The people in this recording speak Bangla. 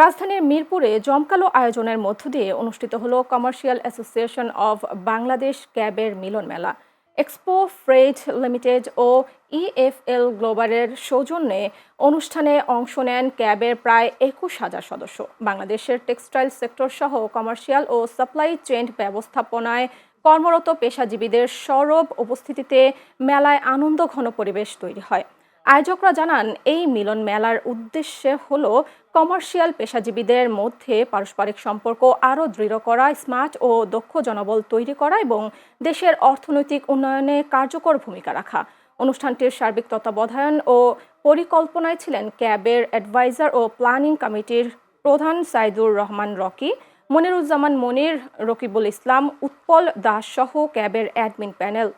রাজধানীর মিরপুরে জমকালো আয়োজনের মধ্য দিয়ে অনুষ্ঠিত হলো কমার্শিয়াল অ্যাসোসিয়েশন অব বাংলাদেশ ক্যাবের মিলন মেলা। এক্সপো ফ্রেট লিমিটেড ও ইএফএল গ্লোবালের সৌজন্যে অনুষ্ঠানে অংশ নেন ক্যাবের প্রায় ২১,০০০ সদস্য। বাংলাদেশের টেক্সটাইল সেক্টর সহ কমার্শিয়াল ও সাপ্লাই চেইন ব্যবস্থাপনায় কর্মরত পেশাজীবীদের সরব উপস্থিতিতে মেলায় আনন্দঘন পরিবেশ তৈরি হয়। আয়োজকরা জানান, এই মিলন মেলার উদ্দেশ্য হলো কমার্শিয়াল পেশাজীবীদের মধ্যে পারস্পরিক সম্পর্ক আরও দৃঢ় করা, স্মার্ট ও দক্ষ জনবল তৈরি করা এবং দেশের অর্থনৈতিক উন্নয়নে কার্যকর ভূমিকা রাখা। অনুষ্ঠানটির সার্বিক তত্ত্বাবধান ও পরিকল্পনায় ছিলেন ক্যাবের অ্যাডভাইজার ও প্ল্যানিং কমিটির প্রধান সাইদুর রহমান রকি, মনিরুজ্জামান মনির, রকিবুল ইসলাম, উৎপল দাস সহ ক্যাবের অ্যাডমিন প্যানেল।